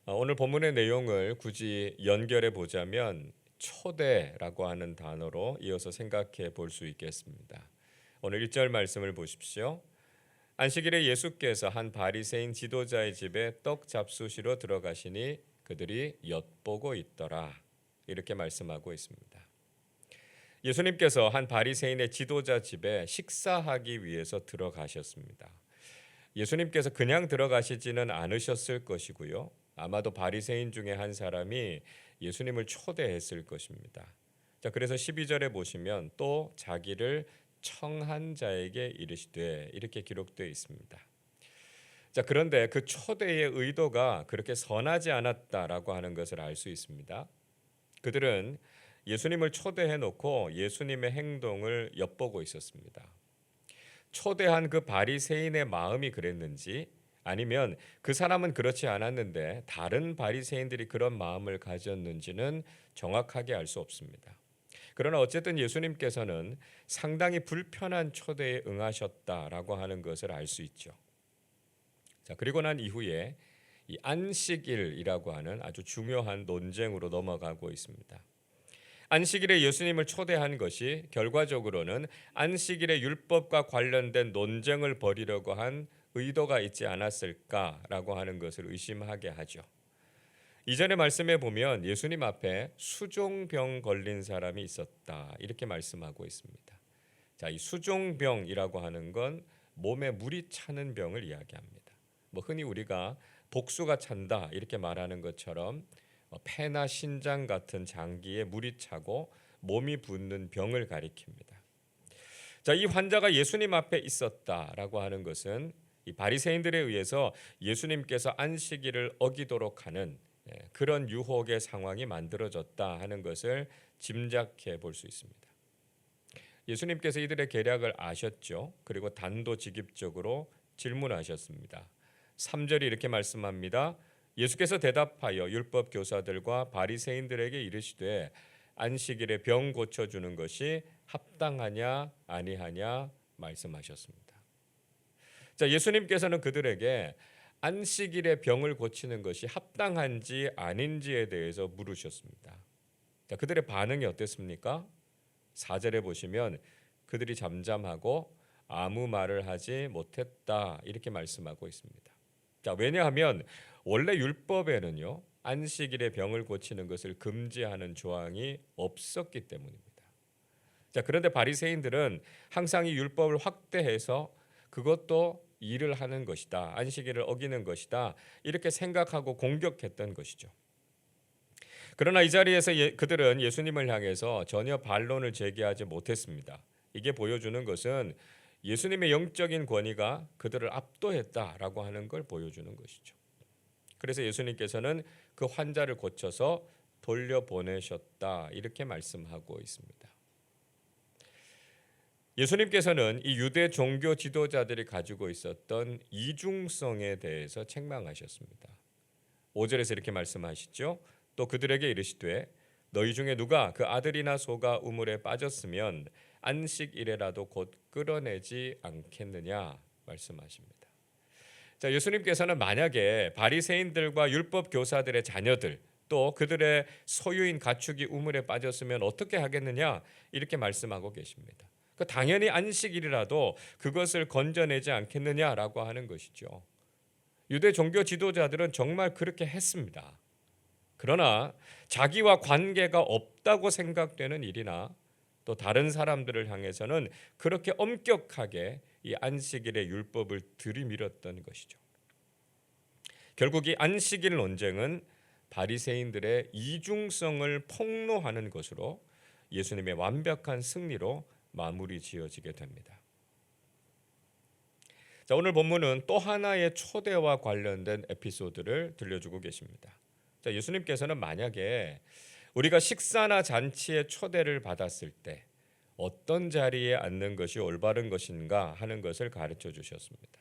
오늘 본문의 내용을 굳이 연결해 보자면 초대라고 하는 단어로 이어서 생각해 볼 수 있겠습니다. 오늘 1절 말씀을 보십시오. 안식일에 예수께서 한 바리새인 지도자의 집에 떡 잡수시러 들어가시니 그들이 엿보고 있더라. 이렇게 말씀하고 있습니다. 예수님께서 한 바리새인의 지도자 집에 식사하기 위해서 들어가셨습니다. 예수님께서 그냥 들어가시지는 않으셨을 것이고요. 아마도 바리새인 중에 한 사람이 예수님을 초대했을 것입니다. 자, 그래서 12절에 보시면 또 자기를 청한 자에게 이르시되 이렇게 기록되어 있습니다. 자, 그런데 그 초대의 의도가 그렇게 선하지 않았다라고 하는 것을 알 수 있습니다. 그들은 예수님을 초대해 놓고 예수님의 행동을 엿보고 있었습니다. 초대한 그 바리새인의 마음이 그랬는지 아니면 그 사람은 그렇지 않았는데 다른 바리새인들이 그런 마음을 가졌는지는 정확하게 알 수 없습니다. 그러나 어쨌든 예수님께서는 상당히 불편한 초대에 응하셨다라고 하는 것을 알 수 있죠. 자, 그리고 난 이후에 이 안식일이라고 하는 아주 중요한 논쟁으로 넘어가고 있습니다. 안식일에 예수님을 초대한 것이 결과적으로는 안식일의 율법과 관련된 논쟁을 벌이려고 한 의도가 있지 않았을까라고 하는 것을 의심하게 하죠. 이전의 말씀에 보면 예수님 앞에 수종병 걸린 사람이 있었다 이렇게 말씀하고 있습니다. 자, 이 수종병이라고 하는 건 몸에 물이 차는 병을 이야기합니다. 흔히 우리가 복수가 찬다 이렇게 말하는 것처럼 폐나 신장 같은 장기에 물이 차고 몸이 붓는 병을 가리킵니다. 자, 이 환자가 예수님 앞에 있었다라고 하는 것은 이 바리새인들에 의해서 예수님께서 안식일을 어기도록 하는 그런 유혹의 상황이 만들어졌다 하는 것을 짐작해 볼 수 있습니다. 예수님께서 이들의 계략을 아셨죠. 그리고 단도직입적으로 질문하셨습니다. 3절이 이렇게 말씀합니다. 예수께서 대답하여 율법 교사들과 바리새인들에게 이르시되 안식일에 병 고쳐 주는 것이 합당하냐 아니하냐 말씀하셨습니다. 자, 예수님께서는 그들에게 안식일에 병을 고치는 것이 합당한지 아닌지에 대해서 물으셨습니다. 자, 그들의 반응이 어땠습니까? 4절에 보시면 그들이 잠잠하고 아무 말을 하지 못했다 이렇게 말씀하고 있습니다. 자, 왜냐하면 원래 율법에는요 안식일에 병을 고치는 것을 금지하는 조항이 없었기 때문입니다. 자, 그런데 바리새인들은 항상 이 율법을 확대해서 그것도 일을 하는 것이다, 안식일을 어기는 것이다 이렇게 생각하고 공격했던 것이죠. 그러나 이 자리에서 그들은 예수님을 향해서 전혀 반론을 제기하지 못했습니다. 이게 보여주는 것은 예수님의 영적인 권위가 그들을 압도했다라고 하는 걸 보여주는 것이죠. 그래서 예수님께서는 그 환자를 고쳐서 돌려보내셨다 이렇게 말씀하고 있습니다. 예수님께서는 이 유대 종교 지도자들이 가지고 있었던 이중성에 대해서 책망하셨습니다. 5절에서 이렇게 말씀하시죠. 또 그들에게 이르시되 너희 중에 누가 그 아들이나 소가 우물에 빠졌으면 안식일에라도 곧 끌어내지 않겠느냐 말씀하십니다. 자, 예수님께서는 만약에 바리새인들과 율법 교사들의 자녀들 또 그들의 소유인 가축이 우물에 빠졌으면 어떻게 하겠느냐 이렇게 말씀하고 계십니다. 당연히 안식일이라도 그것을 건져내지 않겠느냐라고 하는 것이죠. 유대 종교 지도자들은 정말 그렇게 했습니다. 그러나 자기와 관계가 없다고 생각되는 일이나 또 다른 사람들을 향해서는 그렇게 엄격하게 이 안식일의 율법을 들이밀었던 것이죠. 결국 이 안식일 논쟁은 바리새인들의 이중성을 폭로하는 것으로 예수님의 완벽한 승리로 마무리 지어지게 됩니다. 자, 오늘 본문은 또 하나의 초대와 관련된 에피소드를 들려주고 계십니다. 자, 예수님께서는 만약에 우리가 식사나 잔치에 초대를 받았을 때 어떤 자리에 앉는 것이 올바른 것인가 하는 것을 가르쳐 주셨습니다.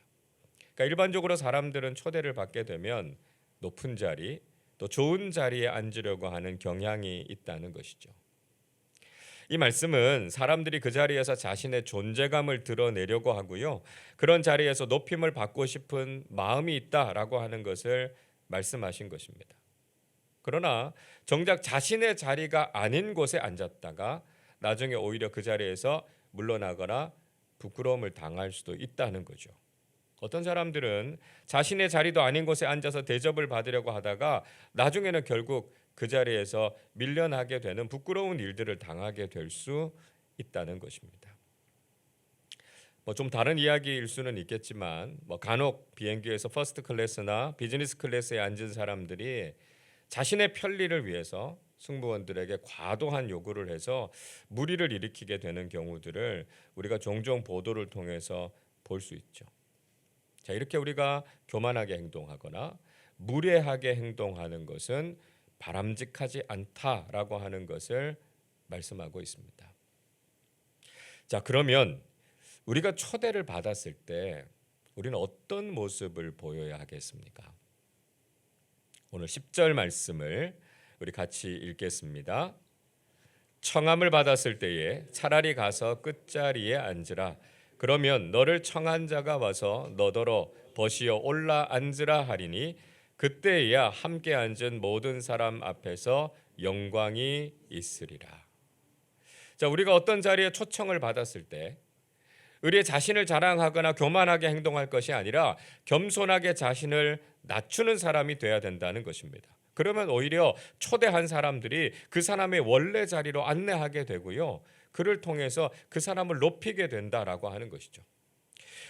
그러니까 일반적으로 사람들은 초대를 받게 되면 높은 자리, 또 좋은 자리에 앉으려고 하는 경향이 있다는 것이죠. 이 말씀은 사람들이 그 자리에서 자신의 존재감을 드러내려고 하고요. 그런 자리에서 높임을 받고 싶은 마음이 있다라고 하는 것을 말씀하신 것입니다. 그러나 정작 자신의 자리가 아닌 곳에 앉았다가 나중에 오히려 그 자리에서 물러나거나 부끄러움을 당할 수도 있다는 거죠. 어떤 사람들은 자신의 자리도 아닌 곳에 앉아서 대접을 받으려고 하다가 나중에는 결국 그 자리에서 밀려나게 되는 부끄러운 일들을 당하게 될 수 있다는 것입니다. 좀 다른 이야기일 수는 있겠지만 간혹 비행기에서 퍼스트 클래스나 비즈니스 클래스에 앉은 사람들이 자신의 편리를 위해서 승무원들에게 과도한 요구를 해서 무리를 일으키게 되는 경우들을 우리가 종종 보도를 통해서 볼 수 있죠. 자, 이렇게 우리가 교만하게 행동하거나 무례하게 행동하는 것은 바람직하지 않다라고 하는 것을 말씀하고 있습니다. 자, 그러면 우리가 초대를 받았을 때 우리는 어떤 모습을 보여야 하겠습니까? 오늘 10절 말씀을 우리 같이 읽겠습니다. 청함을 받았을 때에 차라리 가서 끝자리에 앉으라. 그러면 너를 청한 자가 와서 너더러 버시어 올라 앉으라 하리니 그때야 함께 앉은 모든 사람 앞에서 영광이 있으리라. 자, 우리가 어떤 자리에 초청을 받았을 때 우리의 자신을 자랑하거나 교만하게 행동할 것이 아니라 겸손하게 자신을 낮추는 사람이 돼야 된다는 것입니다. 그러면 오히려 초대한 사람들이 그 사람의 원래 자리로 안내하게 되고요. 그를 통해서 그 사람을 높이게 된다라고 하는 것이죠.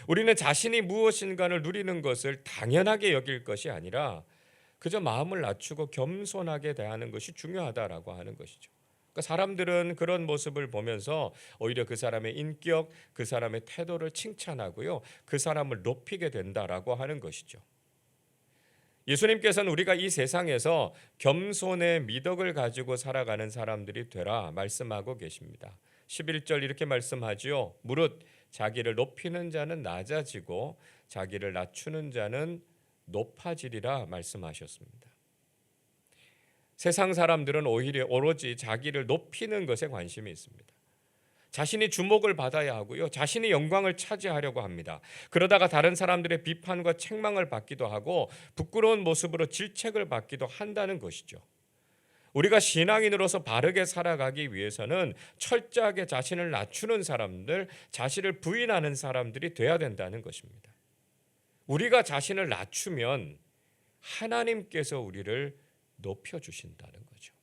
우리는 자신이 무엇인가를 누리는 것을 당연하게 여길 것이 아니라 그저 마음을 낮추고 겸손하게 대하는 것이 중요하다라고 하는 것이죠. 그러니까 사람들은 그런 모습을 보면서 오히려 그 사람의 인격, 그 사람의 태도를 칭찬하고요. 그 사람을 높이게 된다라고 하는 것이죠. 예수님께서는 우리가 이 세상에서 겸손의 미덕을 가지고 살아가는 사람들이 되라 말씀하고 계십니다. 11절 이렇게 말씀하지요. 무릇 자기를 높이는 자는 낮아지고 자기를 낮추는 자는 높아지리라 말씀하셨습니다. 세상 사람들은 오히려 오로지 자기를 높이는 것에 관심이 있습니다. 자신이 주목을 받아야 하고요. 자신이 영광을 차지하려고 합니다. 그러다가 다른 사람들의 비판과 책망을 받기도 하고 부끄러운 모습으로 질책을 받기도 한다는 것이죠. 우리가 신앙인으로서 바르게 살아가기 위해서는 철저하게 자신을 낮추는 사람들, 자신을 부인하는 사람들이 돼야 된다는 것입니다. 우리가 자신을 낮추면 하나님께서 우리를 높여주신다는 거죠.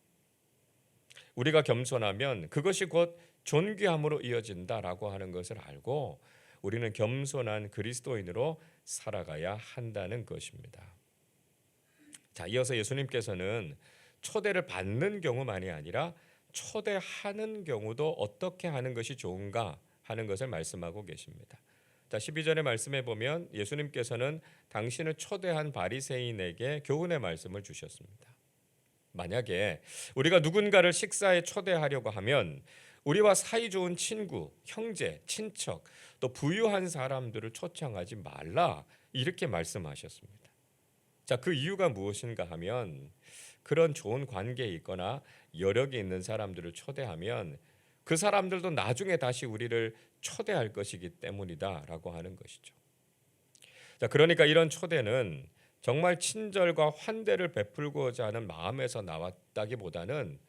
우리가 겸손하면 그것이 곧 존귀함으로 이어진다라고 하는 것을 알고 우리는 겸손한 그리스도인으로 살아가야 한다는 것입니다. 자, 이어서 예수님께서는 초대를 받는 경우만이 아니라 초대하는 경우도 어떻게 하는 것이 좋은가 하는 것을 말씀하고 계십니다. 자, 12절의 말씀에 보면 예수님께서는 당신을 초대한 바리새인에게 교훈의 말씀을 주셨습니다. 만약에 우리가 누군가를 식사에 초대하려고 하면 우리와 사이좋은 친구, 형제, 친척, 또 부유한 사람들을 초청하지 말라 이렇게 말씀하셨습니다. 자, 그 이유가 무엇인가 하면 그런 좋은 관계에 있거나 여력이 있는 사람들을 초대하면 그 사람들도 나중에 다시 우리를 초대할 것이기 때문이다라고 하는 것이죠. 자, 그러니까 이런 초대는 정말 친절과 환대를 베풀고자 하는 마음에서 나왔다기보다는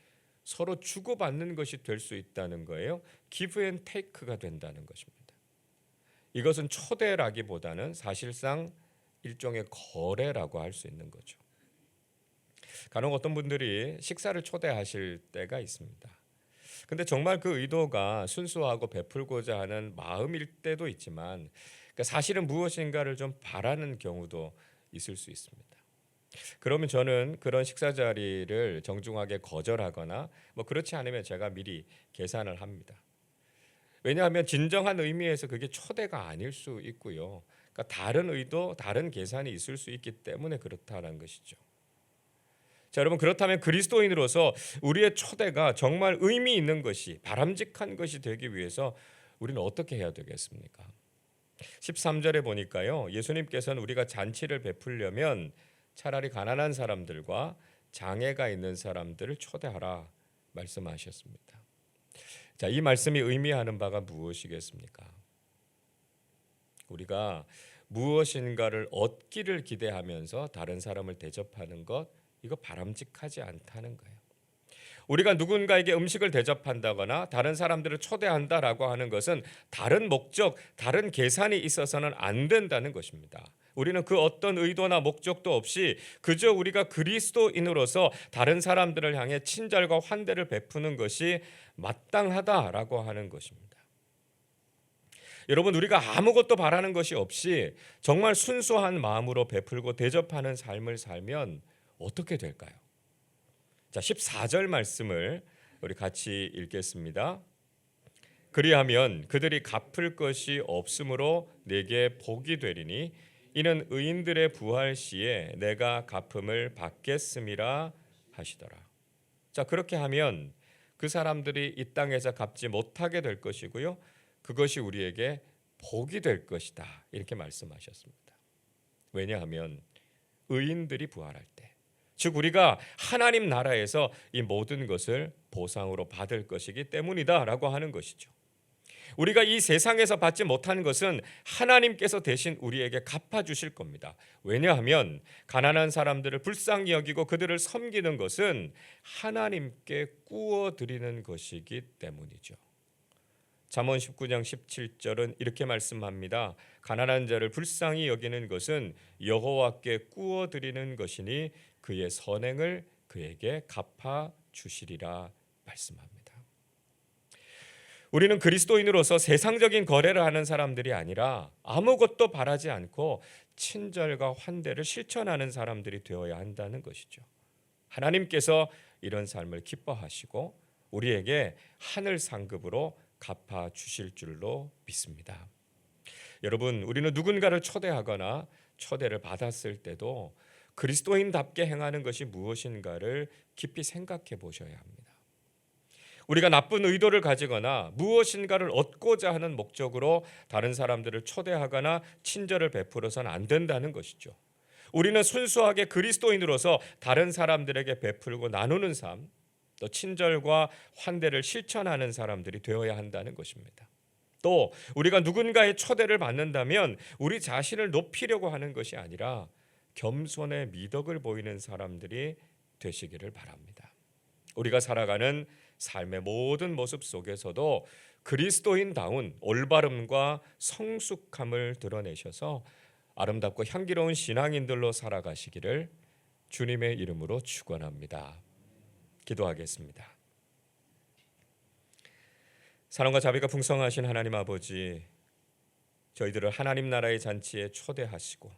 서로 주고받는 것이 될 수 있다는 거예요. give and take가 된다는 것입니다. 이것은 초대라기보다는 사실상 일종의 거래라고 할 수 있는 거죠. 간혹 어떤 분들이 식사를 초대하실 때가 있습니다. 근데 정말 그 의도가 순수하고 베풀고자 하는 마음일 때도 있지만 사실은 무엇인가를 좀 바라는 경우도 있을 수 있습니다. 그러면 저는 그런 식사 자리를 정중하게 거절하거나 그렇지 않으면 제가 미리 계산을 합니다. 왜냐하면 진정한 의미에서 그게 초대가 아닐 수 있고요. 그러니까 다른 의도, 다른 계산이 있을 수 있기 때문에 그렇다는 것이죠. 자, 여러분, 그렇다면 그리스도인으로서 우리의 초대가 정말 의미 있는 것이, 바람직한 것이 되기 위해서 우리는 어떻게 해야 되겠습니까? 13절에 보니까요, 예수님께서는 우리가 잔치를 베풀려면 차라리 가난한 사람들과 장애가 있는 사람들을 초대하라 말씀하셨습니다. 자, 이 말씀이 의미하는 바가 무엇이겠습니까? 우리가 무엇인가를 얻기를 기대하면서 다른 사람을 대접하는 것, 이거 바람직하지 않다는 거예요. 우리가 누군가에게 음식을 대접한다거나 다른 사람들을 초대한다라고 하는 것은 다른 목적, 다른 계산이 있어서는 안 된다는 것입니다. 우리는 그 어떤 의도나 목적도 없이 그저 우리가 그리스도인으로서 다른 사람들을 향해 친절과 환대를 베푸는 것이 마땅하다라고 하는 것입니다. 여러분, 우리가 아무것도 바라는 것이 없이 정말 순수한 마음으로 베풀고 대접하는 삶을 살면 어떻게 될까요? 자, 14절 말씀을 우리 같이 읽겠습니다. 그리하면 그들이 갚을 것이 없으므로 내게 복이 되리니 이는 의인들의 부활 시에 내가 갚음을 받겠음이라 하시더라. 자, 그렇게 하면 그 사람들이 이 땅에서 갚지 못하게 될 것이고요, 그것이 우리에게 복이 될 것이다, 이렇게 말씀하셨습니다. 왜냐하면 의인들이 부활할 때, 즉 우리가 하나님 나라에서 이 모든 것을 보상으로 받을 것이기 때문이다라고 하는 것이죠. 우리가 이 세상에서 받지 못하는 것은 하나님께서 대신 우리에게 갚아주실 겁니다. 왜냐하면 가난한 사람들을 불쌍히 여기고 그들을 섬기는 것은 하나님께 꾸어드리는 것이기 때문이죠. 잠언 19장 17절은 이렇게 말씀합니다. 가난한 자를 불쌍히 여기는 것은 여호와께 꾸어드리는 것이니 그의 선행을 그에게 갚아주시리라 말씀합니다. 우리는 그리스도인으로서 세상적인 거래를 하는 사람들이 아니라 아무것도 바라지 않고 친절과 환대를 실천하는 사람들이 되어야 한다는 것이죠. 하나님께서 이런 삶을 기뻐하시고 우리에게 하늘 상급으로 갚아 주실 줄로 믿습니다. 여러분, 우리는 누군가를 초대하거나 초대를 받았을 때도 그리스도인답게 행하는 것이 무엇인가를 깊이 생각해 보셔야 합니다. 우리가 나쁜 의도를 가지거나 무엇인가를 얻고자 하는 목적으로 다른 사람들을 초대하거나 친절을 베풀어서는 안 된다는 것이죠. 우리는 순수하게 그리스도인으로서 다른 사람들에게 베풀고 나누는 삶, 또 친절과 환대를 실천하는 사람들이 되어야 한다는 것입니다. 또 우리가 누군가의 초대를 받는다면 우리 자신을 높이려고 하는 것이 아니라 겸손의 미덕을 보이는 사람들이 되시기를 바랍니다. 우리가 살아가는 삶의 모든 모습 속에서도 그리스도인다운 올바름과 성숙함을 드러내셔서 아름답고 향기로운 신앙인들로 살아가시기를 주님의 이름으로 축원합니다. 기도하겠습니다. 사랑과 자비가 풍성하신 하나님 아버지, 저희들을 하나님 나라의 잔치에 초대하시고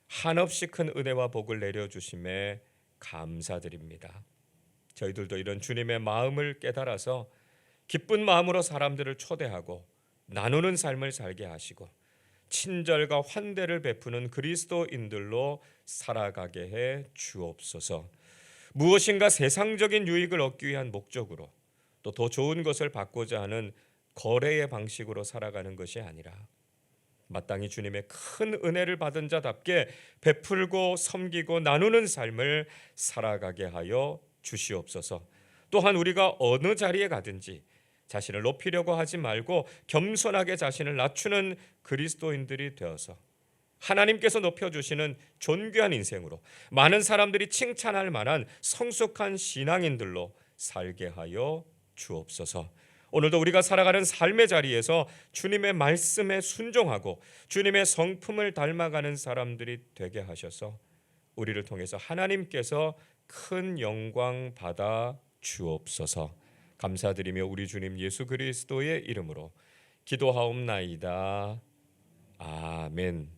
한없이 큰 은혜와 복을 내려주심에 감사드립니다. 저희들도 이런 주님의 마음을 깨달아서 기쁜 마음으로 사람들을 초대하고 나누는 삶을 살게 하시고 친절과 환대를 베푸는 그리스도인들로 살아가게 해 주옵소서. 무엇인가 세상적인 유익을 얻기 위한 목적으로 또 더 좋은 것을 받고자 하는 거래의 방식으로 살아가는 것이 아니라 마땅히 주님의 큰 은혜를 받은 자답게 베풀고 섬기고 나누는 삶을 살아가게 하여 주시옵소서. 또한 우리가 어느 자리에 가든지 자신을 높이려고 하지 말고 겸손하게 자신을 낮추는 그리스도인들이 되어서 하나님께서 높여주시는 존귀한 인생으로 많은 사람들이 칭찬할 만한 성숙한 신앙인들로 살게 하여 주옵소서. 오늘도 우리가 살아가는 삶의 자리에서 주님의 말씀에 순종하고 주님의 성품을 닮아가는 사람들이 되게 하셔서 우리를 통해서 하나님께서 큰 영광 받아 주옵소서. 감사드리며 우리 주님 예수 그리스도의 이름으로 기도하옵나이다. 아멘.